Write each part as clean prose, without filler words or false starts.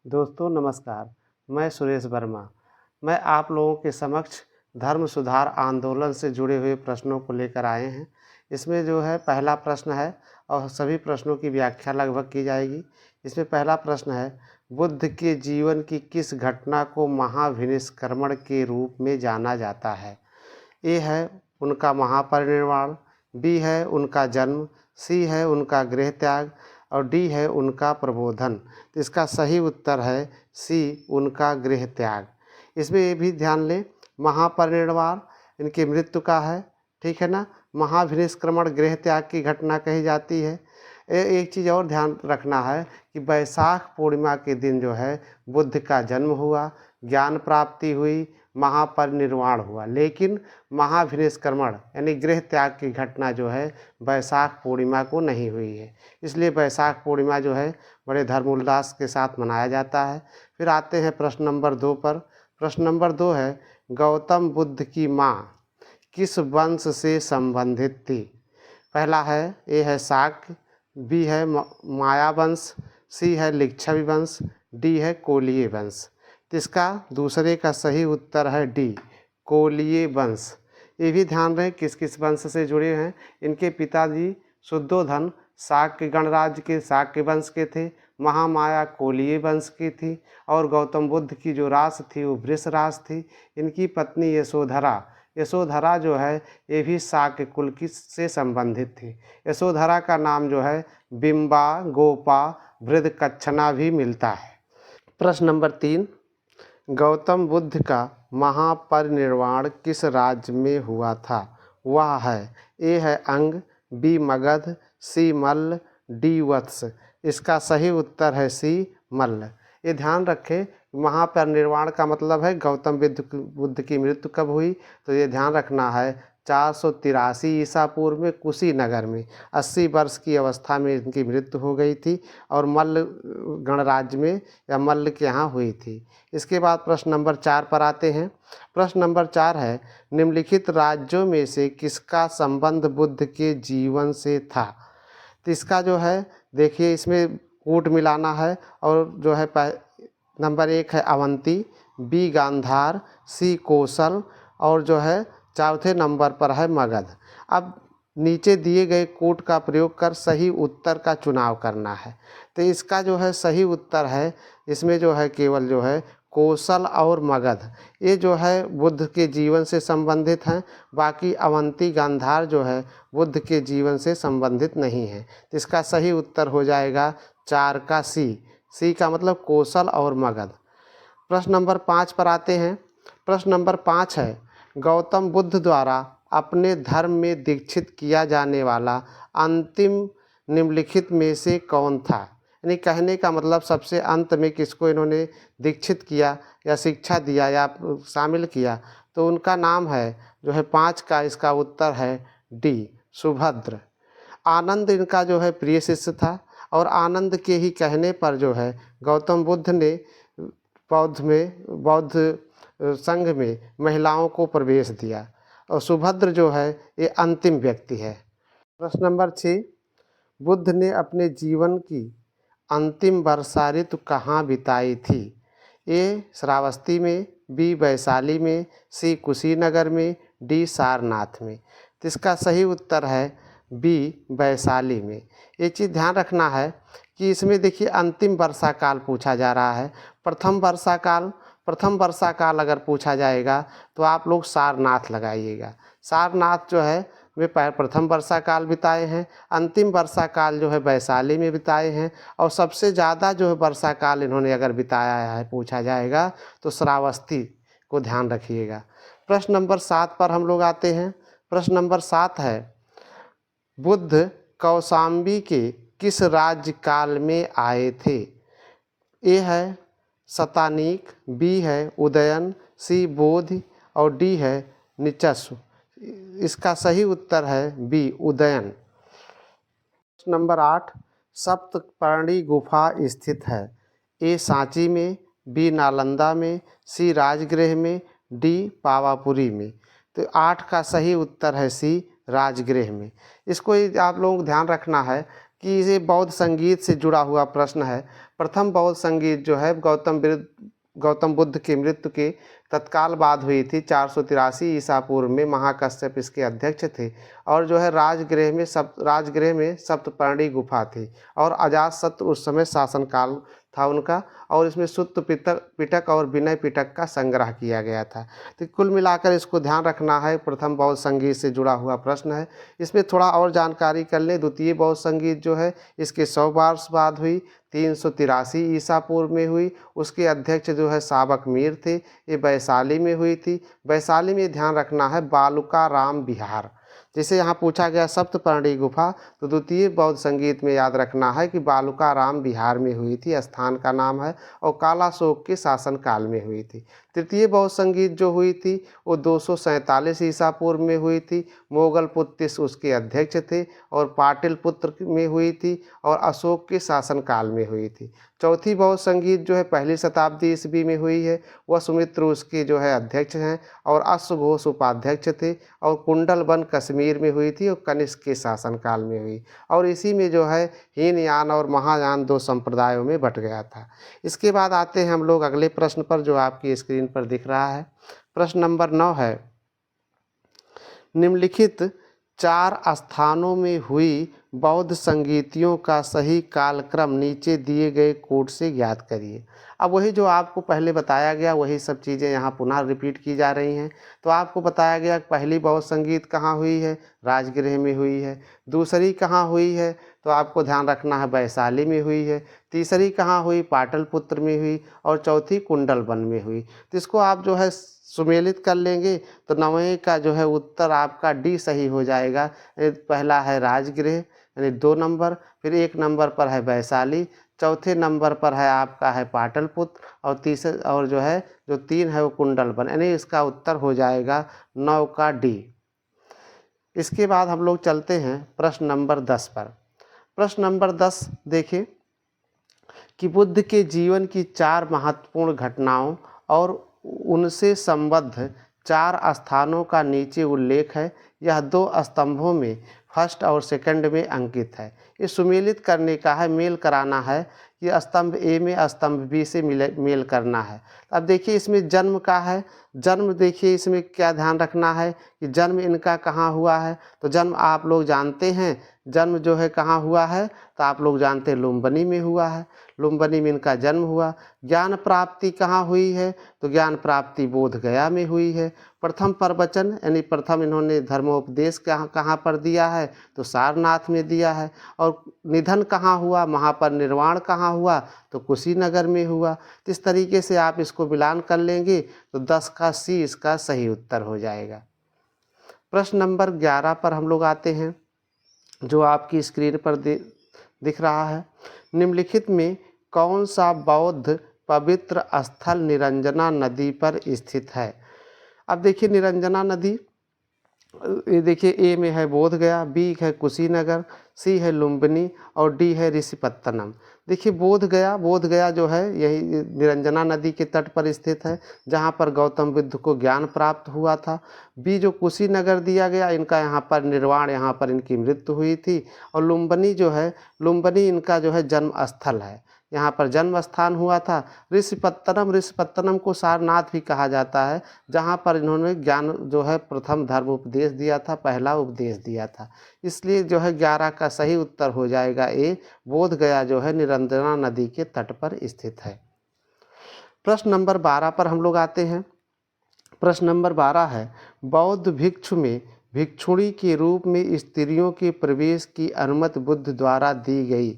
दोस्तों नमस्कार, मैं सुरेश वर्मा। मैं आप लोगों के समक्ष धर्म सुधार आंदोलन से जुड़े हुए प्रश्नों को लेकर आए हैं। इसमें जो है पहला प्रश्न है और सभी प्रश्नों की व्याख्या लगभग की जाएगी। इसमें पहला प्रश्न है, बुद्ध के जीवन की किस घटना को महाविनिष्क्रमण के रूप में जाना जाता है? ए है उनका महापरिनिर्वाण, बी है उनका जन्म, सी है उनका गृह त्याग और डी है उनका प्रबोधन। तो इसका सही उत्तर है सी, उनका गृह त्याग। इसमें ये भी ध्यान लें, महापरिनिर्वाण इनकी मृत्यु का है, ठीक है ना। महाविनिष्क्रमण गृह त्याग की घटना कही जाती है। एक चीज़ और ध्यान रखना है कि वैशाख पूर्णिमा के दिन जो है बुद्ध का जन्म हुआ, ज्ञान प्राप्ति हुई, महापरिनिर्वाण हुआ, लेकिन महाविनिष्क्रमण यानी गृह त्याग की घटना जो है वैशाख पूर्णिमा को नहीं हुई है। इसलिए वैशाख पूर्णिमा जो है बड़े धर्मोल्लास के साथ मनाया जाता है। फिर आते हैं प्रश्न नंबर 2 पर। प्रश्न नंबर 2 है, गौतम बुद्ध की माँ किस वंश से संबंधित थी? पहला है, ए है शाक्य, बी है माया वंश, सी है लिच्छवी वंश, डी है कोलीय वंश। तो इसका दूसरे का सही उत्तर है डी, कोलीय वंश। ये भी ध्यान रहे किस किस वंश से जुड़े हैं। इनके पिताजी शुद्धोधन शाक्य गणराज्य के शाक्य वंश के थे, महामाया कोलीय वंश की थी और गौतम बुद्ध की जो रास थी वो वृष रास थी। इनकी पत्नी यशोधरा जो है ये भी शाक्य कुल की से संबंधित थी। यशोधरा का नाम जो है बिंबा, गोपा, वृद्धकच्छना भी मिलता है। प्रश्न नंबर 3, गौतम बुद्ध का महापरिनिर्वाण किस राज्य में हुआ था? वह है, ए है अंग, बी मगध, सी मल्ल, डी वत्स। इसका सही उत्तर है सी, मल्ल। ये ध्यान रखें, महापरिनिर्वाण का मतलब है गौतम बुद्ध की मृत्यु कब हुई, तो ये ध्यान रखना है 483 ईसा पूर्व में कुशीनगर में 80 वर्ष की अवस्था में इनकी मृत्यु हो गई थी और मल्ल गणराज्य में या मल्ल के यहाँ हुई थी। इसके बाद प्रश्न नंबर 4 पर आते हैं। प्रश्न नंबर 4 है, निम्नलिखित राज्यों में से किसका संबंध बुद्ध के जीवन से था? तो इसका जो है देखिए, इसमें कूट मिलाना है और जो है नंबर 1 है अवंती, बी गांधार, सी कौशल और जो है चौथे नंबर पर है मगध। अब नीचे दिए गए कूट का प्रयोग कर सही उत्तर का चुनाव करना है। तो इसका जो है सही उत्तर है, इसमें जो है केवल जो है कौशल और मगध, ये जो है बुद्ध के जीवन से संबंधित हैं। बाकी अवंती गांधार जो है बुद्ध के जीवन से संबंधित नहीं है। तो इसका सही उत्तर हो जाएगा 4 का सी का मतलब कौशल और मगध। प्रश्न नंबर 5 पर आते हैं। प्रश्न नंबर 5 है, गौतम बुद्ध द्वारा अपने धर्म में दीक्षित किया जाने वाला अंतिम निम्नलिखित में से कौन था? यानी कहने का मतलब सबसे अंत में किसको इन्होंने दीक्षित किया या शिक्षा दिया या शामिल किया, तो उनका नाम है जो है 5 का इसका उत्तर है डी, सुभद्र। आनंद इनका जो है प्रिय शिष्य था और आनंद के ही कहने पर जो है गौतम बुद्ध ने बौद्ध संघ में महिलाओं को प्रवेश दिया और सुभद्र जो है ये अंतिम व्यक्ति है। प्रश्न नंबर 6, बुद्ध ने अपने जीवन की अंतिम वर्षा ऋतु कहाँ बिताई थी? ए श्रावस्ती में, बी वैशाली में, सी कुशीनगर में, डी सारनाथ में। तो इसका सही उत्तर है बी, वैशाली में। ये चीज़ ध्यान रखना है कि इसमें देखिए अंतिम वर्षा काल पूछा जा रहा है। प्रथम वर्षा काल अगर पूछा जाएगा तो आप लोग सारनाथ लगाइएगा। सारनाथ जो है वे प्रथम वर्षा काल बिताए हैं, अंतिम वर्षा काल जो है वैशाली में बिताए हैं और सबसे ज़्यादा जो है वर्षा काल इन्होंने अगर बिताया है पूछा जाएगा तो श्रावस्ती को ध्यान रखिएगा। प्रश्न नंबर 7 पर हम लोग आते हैं। प्रश्न नंबर 7 है, बुद्ध कौशाम्बी के किस राज्य काल में आए थे? ए है शतानीक, बी है उदयन, सी बोधि और डी है निचस्व। इसका सही उत्तर है बी, उदयन। प्रश्न नंबर 8, सप्तपर्णी गुफा स्थित है? ए सांची में, बी नालंदा में, सी राजगृह में, डी पावापुरी में। तो 8 का सही उत्तर है सी, राजगृह में। इसको आप लोगों को ध्यान रखना है कि ये बौद्ध संगीत से जुड़ा हुआ प्रश्न है। प्रथम बौद्ध संगीत जो है गौतम बुद्ध की मृत्यु के तत्काल बाद हुई थी। 483 ईसा पूर्व में महाकश्यप इसके अध्यक्ष थे और जो है राजगृह में सप्तपर्णी गुफा थी और अजातशत्रु उस समय शासनकाल था उनका, और इसमें सुत्त पिटक और विनय पिटक का संग्रह किया गया था। तो कुल मिलाकर इसको ध्यान रखना है, प्रथम बौद्ध संगीत से जुड़ा हुआ प्रश्न है। इसमें थोड़ा और जानकारी कर लें। द्वितीय बौद्ध संगीत जो है इसके 100 वर्ष बाद हुई, 383 ईसा पूर्व में हुई। उसके अध्यक्ष जो है साबक मीर थे। ये वैशाली में हुई थी। वैशाली में ध्यान रखना है बालुका राम विहार। जैसे यहाँ पूछा गया सप्तपर्णी गुफा, तो द्वितीय बौद्ध संगीत में याद रखना है कि बालुका राम विहार में हुई थी, स्थान का नाम है, और कालाशोक के शासनकाल में हुई थी। तृतीय बौद्ध संगीत जो हुई थी वो 247 ईसा पूर्व में हुई थी। मोगल पुत्र उसके अध्यक्ष थे और पाटलिपुत्र में हुई थी और अशोक के शासनकाल में हुई थी। चौथी बौद्ध संगीत जो है 1ली शताब्दी ईस्वी में हुई है। वह सुमित्र उसके जो है अध्यक्ष हैं और अश्वघोष उपाध्यक्ष थे, और कुंडलवन कश्मीर में हुई थी और कनिष्क के शासनकाल में हुई, और इसी में जो है हीनयान और महायान 2 संप्रदायों में बट गया था। इसके बाद आते हैं हम लोग अगले प्रश्न पर, जो आपकी स्क्रीन पर दिख रहा है। प्रश्न नंबर 9 है, निम्नलिखित 4 स्थानों में हुई बौद्ध संगीतियों का सही कालक्रम नीचे दिए गए कोड से ज्ञात करिए। अब वही जो आपको पहले बताया गया वही सब चीज़ें यहाँ पुनः रिपीट की जा रही हैं। तो आपको बताया गया पहली बौद्ध संगीत कहाँ हुई है, राजगृह में हुई है। दूसरी कहाँ हुई है, तो आपको ध्यान रखना है वैशाली में हुई है। तीसरी कहाँ हुई, पाटलिपुत्र में हुई, और चौथी कुंडलवन में हुई। तो इसको आप जो है सुमेलित कर लेंगे तो 9वें का जो है उत्तर आपका डी सही हो जाएगा। पहला है राजगृह यानी 2 नंबर, फिर 1 नंबर पर है वैशाली, चौथे नंबर पर है आपका है पाटलिपुत्र, और तीसरे और जो है जो 3 है वो कुंडलवन, यानी इसका उत्तर हो जाएगा 9 का डी। इसके बाद हम लोग चलते हैं प्रश्न नंबर 10 पर। प्रश्न नंबर 10 देखिए कि बुद्ध के जीवन की 4 महत्वपूर्ण घटनाओं और उनसे संबद्ध 4 स्थानों का नीचे उल्लेख है। यह 2 स्तंभों में फर्स्ट और सेकंड में अंकित है। ये सुमेलित करने का है, मेल कराना है कि स्तंभ ए में स्तंभ बी से मेल करना है। अब देखिए इसमें जन्म का है। जन्म देखिए इसमें क्या ध्यान रखना है कि जन्म इनका कहाँ हुआ है, तो जन्म आप लोग जानते हैं, जन्म जो है कहाँ हुआ है, तो आप लोग जानते हैं लुम्बिनी में हुआ है। लुम्बिनी में इनका जन्म हुआ। ज्ञान प्राप्ति कहाँ हुई है, तो ज्ञान प्राप्ति बोध गया में हुई है। प्रथम प्रवचन यानी प्रथम इन्होंने धर्मोपदेश कहाँ पर दिया है, तो सारनाथ में दिया है। और निधन कहाँ हुआ, महापरिनिर्वाण कहाँ हुआ, तो कुशीनगर में हुआ। तो इस तरीके से आप इसको मिलान कर लेंगे तो 10 का सी इसका सही उत्तर हो जाएगा। प्रश्न नंबर 11 पर हम लोग आते हैं, जो आपकी स्क्रीन पर दिख रहा है। निम्नलिखित में कौन सा बौद्ध पवित्र स्थल निरंजना नदी पर स्थित है। अब देखिए निरंजना नदी, ये देखिए ए में है बोध गया, बी है कुशीनगर, सी है लुम्बिनी और डी है ऋषिपत्तनम। देखिए बोध गया जो है यही निरंजना नदी के तट पर स्थित है, जहाँ पर गौतम बुद्ध को ज्ञान प्राप्त हुआ था। बी जो कुशीनगर दिया गया, इनका यहाँ पर निर्वाण, यहाँ पर इनकी मृत्यु हुई थी। और लुम्बिनी जो है, लुम्बिनी इनका जो है जन्म स्थल है, यहाँ पर जन्म स्थान हुआ था। ऋषिपत्तनम को सारनाथ भी कहा जाता है, जहाँ पर इन्होंने ज्ञान जो है प्रथम धर्म उपदेश दिया था, पहला उपदेश दिया था। इसलिए जो है 11 का सही उत्तर हो जाएगा ए, बोध गया जो है निरंजना नदी के तट पर स्थित है। प्रश्न नंबर 12 पर हम लोग आते हैं। प्रश्न नंबर 12 है, बौद्ध भिक्षु में भिक्षुणी के रूप में स्त्रियों के प्रवेश की अनुमति बुद्ध द्वारा दी गई।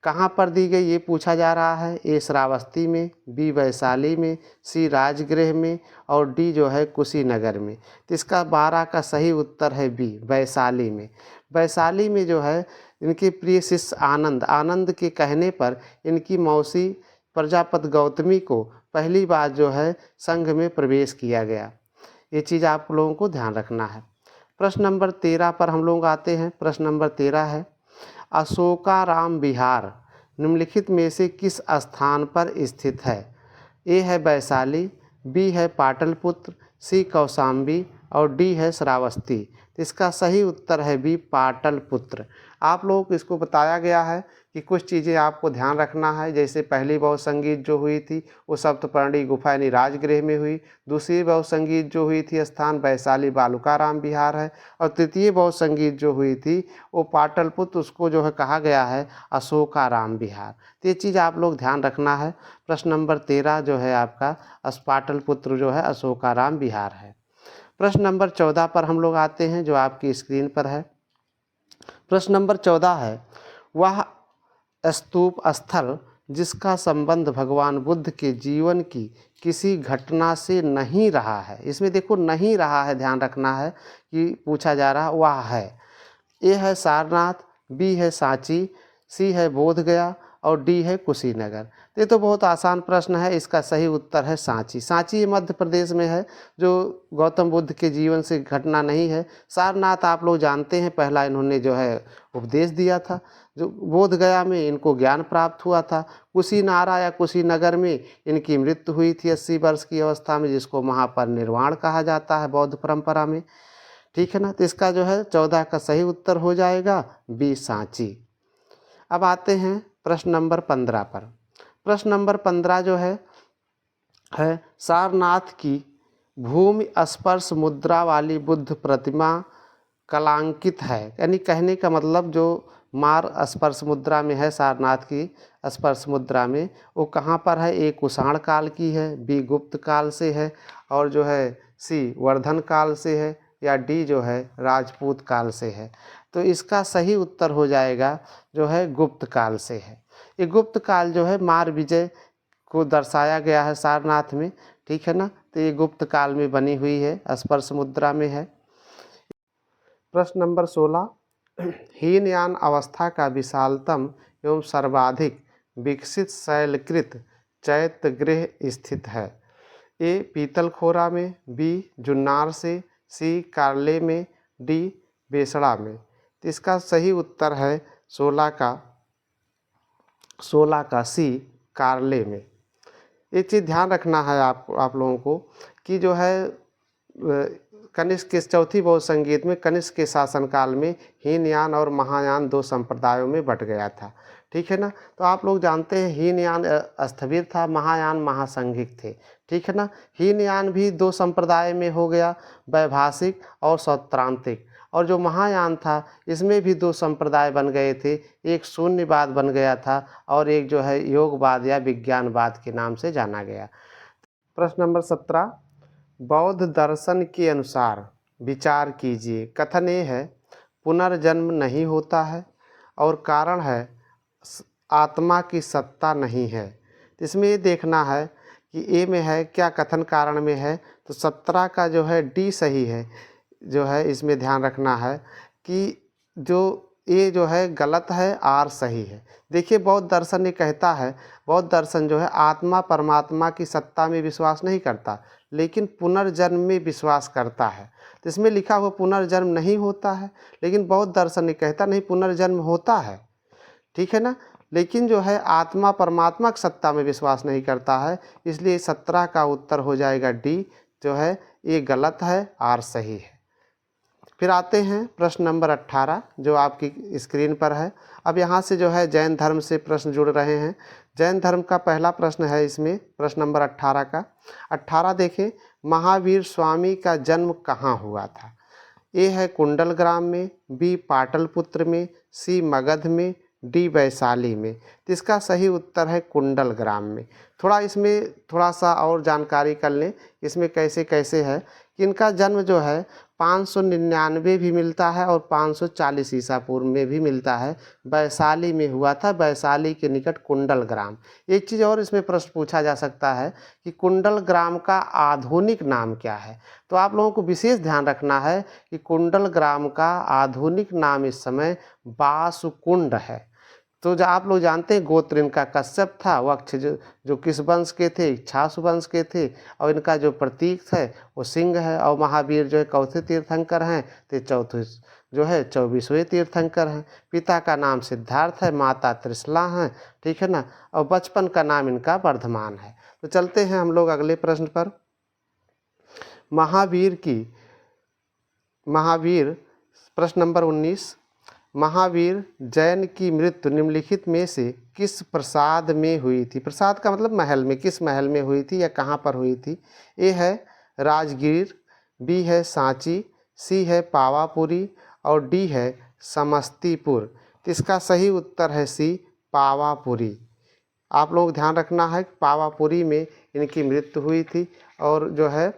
कहाँ पर दी गई ये पूछा जा रहा है। ए श्रावस्ती में, बी वैशाली में, सी राजगृह में और डी जो है कुशीनगर में। तो इसका 12 का सही उत्तर है बी, वैशाली में। वैशाली में जो है इनके प्रिय शिष्य आनंद के कहने पर इनकी मौसी प्रजापति गौतमी को पहली बार जो है संघ में प्रवेश किया गया। ये चीज़ आप लोगों को ध्यान रखना है। प्रश्न नंबर 13 पर हम लोग आते हैं। प्रश्न नंबर 13 है, अशोकाराम विहार निम्नलिखित में से किस स्थान पर स्थित है। ए है वैशाली, बी है पाटलिपुत्र, सी कौशाम्बी और डी है श्रावस्ती। तो इसका सही उत्तर है बी पाटलिपुत्र। आप लोगों को इसको बताया गया है कि कुछ चीज़ें आपको ध्यान रखना है। जैसे पहली बहु संगीत जो हुई थी वो सप्तपर्णी गुफा यानी राजगृह में हुई। दूसरी बहु संगीत जो हुई थी स्थान वैशाली बालुकाराम विहार है। और तृतीय बहु संगीत जो हुई थी वो पाटलिपुत्र, उसको जो है कहा गया है अशोकाराम विहार। तो ये चीज़ आप लोग ध्यान रखना है। प्रश्न नंबर 13 जो है आपका पाटलिपुत्र जो है अशोकाराम विहार है। प्रश्न नंबर 14 पर हम लोग आते हैं जो आपकी स्क्रीन पर है। प्रश्न नंबर 14 है, वह स्तूप स्थल जिसका संबंध भगवान बुद्ध के जीवन की किसी घटना से नहीं रहा है। इसमें देखो नहीं रहा है, ध्यान रखना है कि पूछा जा रहा वह है। ए है सारनाथ, बी है सांची, सी है बोधगया और डी है कुशीनगर। ये तो बहुत आसान प्रश्न है। इसका सही उत्तर है सांची। सांची मध्य प्रदेश में है जो गौतम बुद्ध के जीवन से घटना नहीं है। सारनाथ आप लोग जानते हैं, पहला इन्होंने जो है उपदेश दिया था। जो बोधगया में इनको ज्ञान प्राप्त हुआ था। कुशीनारा या कुशीनगर में इनकी मृत्यु हुई थी 80 वर्ष की अवस्था में, जिसको महापरिनिर्वाण कहा जाता है बौद्ध परंपरा में। ठीक है ना। तो इसका जो है 14 का सही उत्तर हो जाएगा बी सांची। अब आते हैं प्रश्न नंबर 15 पर। प्रश्न नंबर 15 जो है सारनाथ की भूमि स्पर्श मुद्रा वाली बुद्ध प्रतिमा कलांकित है। यानी कहने का मतलब जो मार स्पर्श मुद्रा में है, सारनाथ की स्पर्श मुद्रा में, वो कहाँ पर है? ए कुषाण काल की है, बी गुप्त काल से है और जो है सी वर्धन काल से है या डी जो है राजपूत काल से है। तो इसका सही उत्तर हो जाएगा जो है गुप्त काल से है। ये गुप्त काल जो है मार विजय को दर्शाया गया है सारनाथ में। ठीक है ना। तो ये गुप्त काल में बनी हुई है, स्पर्श मुद्रा में है। प्रश्न नंबर 16, हीनयान अवस्था का विशालतम एवं सर्वाधिक विकसित शैलकृत चैत्य गृह स्थित है। ए पीतलखोरा में, बी जुन्नार से, सी कार्ले में, डी बेसड़ा में। तो इसका सही उत्तर है 16 का सी कार्ले में। एक चीज़ ध्यान रखना है आप लोगों को कि जो है कनिष्क के चौथी बहु संगीत में कनिष्क के शासनकाल में हीनयान और महायान दो संप्रदायों में बट गया था। ठीक है ना। तो आप लोग जानते हैं हीनयान स्थविर था, महायान महासंघिक थे। ठीक है ना। हीनयान भी दो संप्रदाय में हो गया, वैभाषिक और सौत्रांतिक। और जो महायान था इसमें भी दो संप्रदाय बन गए थे, एक शून्यवाद बन गया था और एक जो है योगवाद या विज्ञानवाद के नाम से जाना गया। प्रश्न नंबर 17, बौद्ध दर्शन के अनुसार विचार कीजिए। कथन ये है पुनर्जन्म नहीं होता है और कारण है आत्मा की सत्ता नहीं है। तो इसमें ये देखना है कि ए में है क्या, कथन कारण में है। तो 17 का जो है डी सही है। जो है इसमें ध्यान रखना है कि जो ए जो है गलत है, आर सही है। देखिए बौद्ध दर्शन ये कहता है, बौद्ध दर्शन जो है आत्मा परमात्मा की सत्ता में विश्वास नहीं करता लेकिन पुनर्जन्म में विश्वास करता है। तो इसमें लिखा हुआ पुनर्जन्म नहीं होता है, लेकिन बौद्ध दर्शन ये कहता नहीं पुनर्जन्म होता है। ठीक है ना। लेकिन जो है आत्मा परमात्मा की सत्ता में विश्वास नहीं करता है, इसलिए 17 का उत्तर हो जाएगा डी जो है ये गलत है, आर सही है। फिर आते हैं प्रश्न नंबर 18 जो आपकी स्क्रीन पर है। अब यहाँ से जो है जैन धर्म से प्रश्न जुड़ रहे हैं। जैन धर्म का पहला प्रश्न है इसमें, प्रश्न नंबर 18 का। 18 देखें, महावीर स्वामी का जन्म कहाँ हुआ था? ए है कुंडलग्राम में, बी पाटलिपुत्र में, सी मगध में, डी वैशाली में। तो इसका सही उत्तर है कुंडलग्राम में। इसमें थोड़ा सा और जानकारी कर लें इसमें कैसे कैसे है कि इनका जन्म जो है 599 भी मिलता है और 540 ईसा पूर्व में भी मिलता है। वैशाली में हुआ था, वैशाली के निकट कुंडलग्राम। एक चीज़ और इसमें प्रश्न पूछा जा सकता है कि कुंडलग्राम का आधुनिक नाम क्या है? तो आप लोगों को विशेष ध्यान रखना है कि कुंडलग्राम का आधुनिक नाम इस समय बासुकुंड है। तो जो आप लोग जानते हैं गोत्र इनका कश्यप था, वक्ष जो किस वंश के थे? इक्ष्वाकु वंश के थे। और इनका जो प्रतीक है वो सिंह है। और महावीर जो है चौथे तीर्थंकर हैं, तो चौथे जो है 24वें तीर्थंकर हैं। पिता का नाम सिद्धार्थ है, माता त्रिशला हैं। ठीक है ना। और बचपन का नाम इनका वर्धमान है। तो चलते हैं हम लोग अगले प्रश्न पर। महावीर की महावीर, प्रश्न नंबर 19, महावीर जैन की मृत्यु निम्नलिखित में से किस प्रसाद में हुई थी? प्रसाद का मतलब महल में, किस महल में हुई थी या कहाँ पर हुई थी? ए है राजगीर, बी है सांची, सी है पावापुरी और डी है समस्तीपुर। तो इसका सही उत्तर है सी, पावापुरी। आप लोग ध्यान रखना है कि पावापुरी में इनकी मृत्यु हुई थी और जो है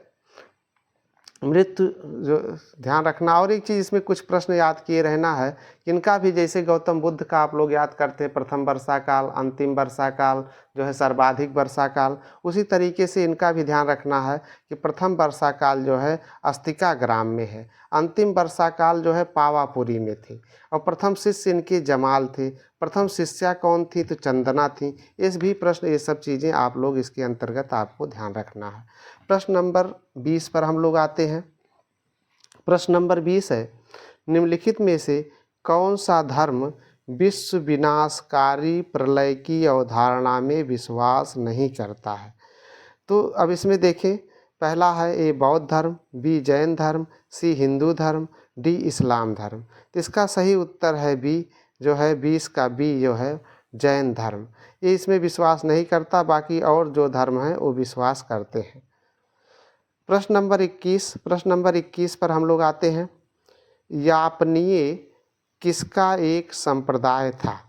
मृत्यु जो ध्यान रखना। और एक चीज़ इसमें कुछ प्रश्न याद किए रहना है, इनका भी जैसे गौतम बुद्ध का आप लोग याद करते हैं प्रथम वर्षा काल, अंतिम वर्षा काल, जो है सर्वाधिक वर्षा काल, उसी तरीके से इनका भी ध्यान रखना है कि प्रथम वर्षा काल जो है अस्तिका ग्राम में है, अंतिम वर्षा काल जो है पावापुरी में थी और प्रथम शिष्य इनके जमाल थे। प्रथम शिष्या कौन थी? तो चंदना थी। इस भी प्रश्न, ये सब चीज़ें आप लोग इसके अंतर्गत आपको ध्यान रखना है। प्रश्न नंबर 20 पर हम लोग आते हैं। प्रश्न नंबर 20 है, निम्नलिखित में से कौन सा धर्म विश्व विनाशकारी प्रलय की अवधारणा में विश्वास नहीं करता है? तो अब इसमें देखें, पहला है ए बौद्ध धर्म, बी जैन धर्म, सी हिंदू धर्म, डी इस्लाम धर्म। तो इसका सही उत्तर है बी, जो है 20 का बी जो है जैन धर्म। ये इसमें विश्वास नहीं करता, बाकी और जो धर्म है वो विश्वास करते हैं। प्रश्न नंबर 21 पर हम लोग आते हैं। यापनीय किसका एक संप्रदाय था?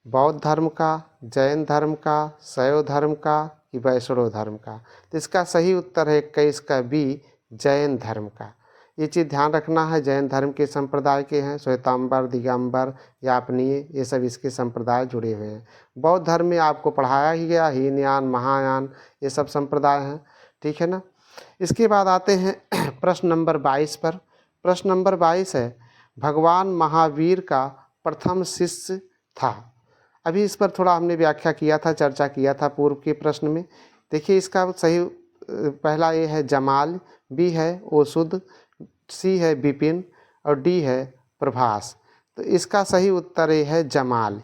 बौद्ध धर्म का, जैन धर्म का, शैव धर्म का कि वैष्णव धर्म का? तो इसका सही उत्तर है 21 का बी, जैन धर्म का। ये चीज़ ध्यान रखना है, जैन धर्म के संप्रदाय के हैं, श्वेतांबर, दिगंबर, यापनीय, ये सब इसके संप्रदाय जुड़े हुए हैं। बौद्ध धर्म में आपको पढ़ाया ही गया, हीनयान, महायान, ये सब संप्रदाय हैं, ठीक है ना। इसके बाद आते हैं प्रश्न नंबर 22 पर। प्रश्न नंबर 22 है, भगवान महावीर का प्रथम शिष्य था। अभी इस पर थोड़ा हमने व्याख्या किया था, चर्चा किया था पूर्व के प्रश्न में। देखिए इसका सही पहला ए है जमाल, बी है ओसुद, सी है विपिन और डी है प्रभास। तो इसका सही उत्तर ए है जमाल।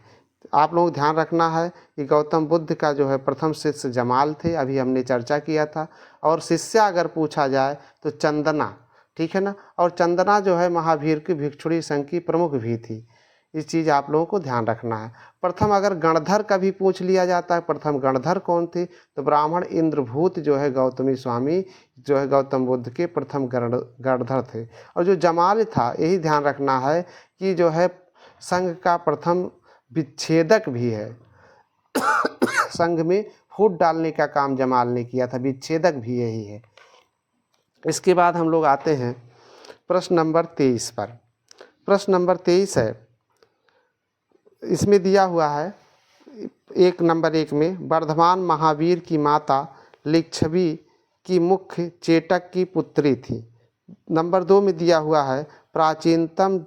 आप लोग ध्यान रखना है कि गौतम बुद्ध का जो है प्रथम शिष्य जमाल थे, अभी हमने चर्चा किया था। और शिष्या अगर पूछा जाए तो चंदना, ठीक है ना। और चंदना जो है महावीर की भिक्षुणी संघ की प्रमुख भी थी। इस चीज़ आप लोगों को ध्यान रखना है। प्रथम अगर गणधर का भी पूछ लिया जाता है, प्रथम गणधर कौन थे? तो ब्राह्मण इंद्रभूत जो है गौतमी स्वामी जो है गौतम बुद्ध के प्रथम गणधर थे। और जो जमाल था, यही ध्यान रखना है कि जो है संघ का प्रथम विच्छेदक भी है। संघ में फूट डालने का काम जमाल ने किया था, विच्छेदक भी यही है। इसके बाद हम लोग आते हैं प्रश्न नंबर 23 पर। प्रश्न नंबर 23 है, इसमें दिया हुआ है नंबर 1 में, वर्धमान महावीर की माता लिच्छवी की मुख्य चेटक की पुत्री थी। नंबर 2 में दिया हुआ है, प्राचीनतम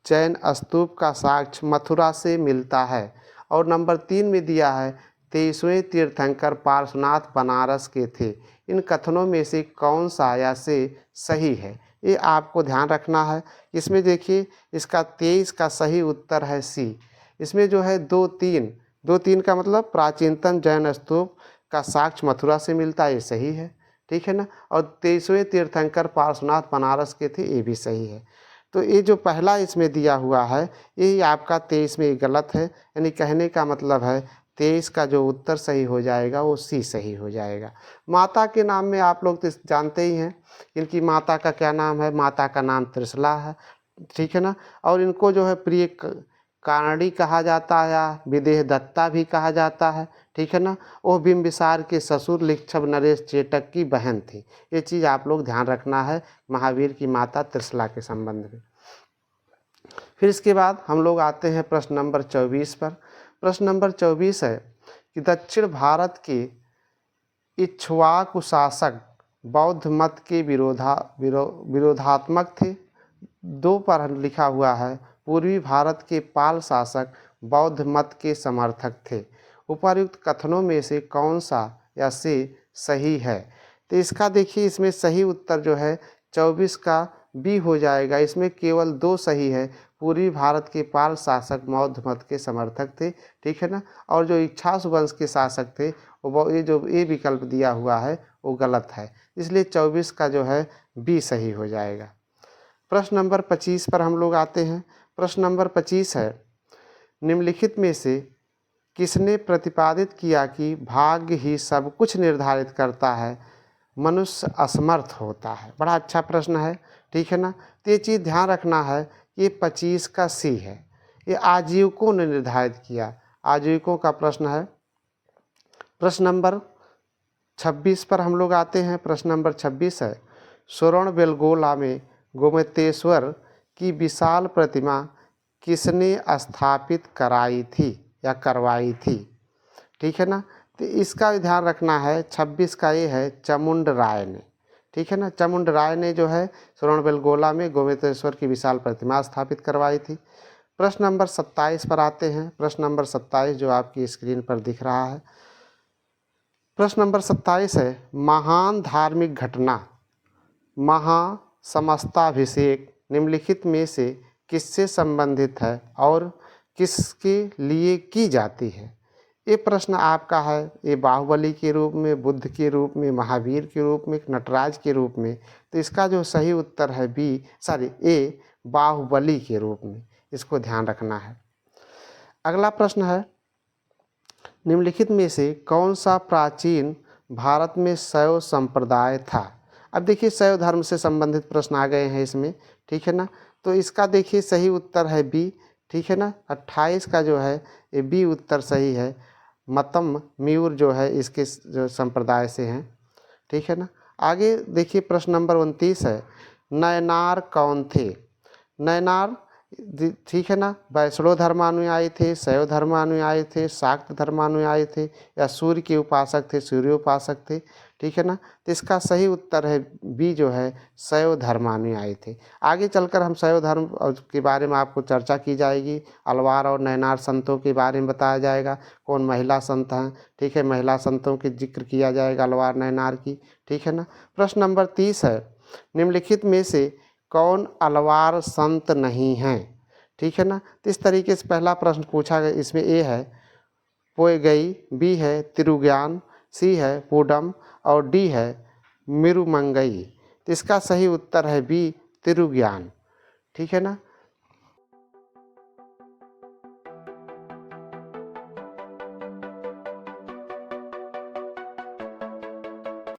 जैन स्तूप का साक्ष्य मथुरा से मिलता है। और नंबर 3 में दिया है, 23वें तीर्थंकर पार्श्वनाथ बनारस के थे। इन कथनों में से कौन सा या से सही है? ये आपको ध्यान रखना है। इसमें देखिए इसका 23 का सही उत्तर है सी। इसमें जो है 2-3 का मतलब प्राचीनतम जैन स्तूप का साक्ष्य मथुरा से मिलता है, ये सही है, ठीक है ना। और 23वें तीर्थंकर पार्श्वनाथ बनारस के थे, ये भी सही है। तो ये जो पहला इसमें दिया हुआ है, यही आपका 23 में गलत है। यानी कहने का मतलब है 23 का जो उत्तर सही हो जाएगा वो सी सही हो जाएगा। माता के नाम में आप लोग तो जानते ही हैं, इनकी माता का क्या नाम है? माता का नाम त्रिशला है, ठीक है ना। और इनको जो है प्रिय कानड़ी कहा जाता है या विदेह दत्ता भी कहा जाता है, ठीक है ना। वो बिंबिसार के ससुर लिच्छव नरेश चेटक की बहन थी। ये चीज़ आप लोग ध्यान रखना है महावीर की माता त्रिशला के संबंध में। फिर इसके बाद हम लोग आते हैं प्रश्न नंबर 24 पर। प्रश्न नंबर 24 है कि दक्षिण भारत के इक्ष्वाकु शासक बौद्ध मत के विरोधात्मक थे। 2 पर लिखा हुआ है, पूर्वी भारत के पाल शासक बौद्ध मत के समर्थक थे। उपर्युक्त कथनों में से कौन सा या से सही है? तो इसका देखिए, इसमें सही उत्तर जो है 24 का बी हो जाएगा। इसमें केवल 2 सही है। पूर्वी भारत के पाल शासक बौद्ध मत के समर्थक थे, ठीक है ना। और जो इक्ष्वाकु वंश के शासक थे वो ये विकल्प दिया हुआ है वो गलत है, इसलिए 24 का जो है बी सही हो जाएगा। प्रश्न नंबर 25 पर हम लोग आते हैं। प्रश्न नंबर 25 है, निम्नलिखित में से किसने प्रतिपादित किया कि भाग्य ही सब कुछ निर्धारित करता है, मनुष्य असमर्थ होता है। बड़ा अच्छा प्रश्न है, ठीक है ना। तो ये चीज़ ध्यान रखना है, ये 25 का सी है, ये आजीविकों ने निर्धारित किया, आजीविकों का प्रश्न है। प्रश्न नंबर 26 पर हम लोग आते हैं। प्रश्न नंबर 26 है, श्रवणबेलगोला में गोमतेश्वर की विशाल प्रतिमा किसने स्थापित कराई थी या करवाई थी, ठीक है ना। तो इसका भी ध्यान रखना है। 26 का ये है चामुंड राय ने, ठीक है ना। चामुंड राय ने जो है श्रवणबेलगोला में गोमतेश्वर की विशाल प्रतिमा स्थापित करवाई थी। प्रश्न नंबर 27 पर आते हैं। प्रश्न नंबर 27 जो आपकी स्क्रीन पर दिख रहा है। प्रश्न नंबर 27 है, महान धार्मिक घटना महासमस्ताभिषेक निम्नलिखित में से किससे संबंधित है और किसके लिए की जाती है। ये प्रश्न आपका है, ये बाहुबली के रूप में, बुद्ध के रूप में, महावीर के रूप में, नटराज के रूप में। तो इसका जो सही उत्तर है ए बाहुबली के रूप में, इसको ध्यान रखना है। अगला प्रश्न है, निम्नलिखित में से कौन सा प्राचीन भारत में शैव संप्रदाय था। अब देखिए शैव धर्म से संबंधित प्रश्न आ गए हैं इसमें, ठीक है ना। तो इसका देखिए सही उत्तर है बी, ठीक है ना। 28 का जो है ये बी उत्तर सही है। मतम मयूर जो है इसके जो संप्रदाय से हैं, ठीक है ना। आगे देखिए प्रश्न नंबर 29 है, नयनार कौन थे। नयनार, ठीक है ना, वैष्णव धर्मानुयायी थे, शैव धर्मानुयायी थे, शाक्त धर्मानुयायी थे, या सूर्य के उपासक थे, सूर्योपासक थे, ठीक है ना। तो इसका सही उत्तर है बी जो है शैव धर्मानुयायी थे। आगे चलकर हम शैव धर्म के बारे में आपको चर्चा की जाएगी। अलवार और नयनार संतों के बारे में बताया जाएगा, कौन महिला संत हैं, ठीक है। महिला संतों के जिक्र किया जाएगा अलवार नयनार की, ठीक है ना। प्रश्न नंबर 30 है, निम्नलिखित में से कौन अलवार संत नहीं हैं, ठीक है ना। तो इस तरीके से पहला प्रश्न पूछा गया। इसमें ए है पोयगई, बी है तिरुज्ञान, सी है पूडम और डी है मिरुमंगई। तो इसका सही उत्तर है बी तिरुज्ञान, ठीक है ना।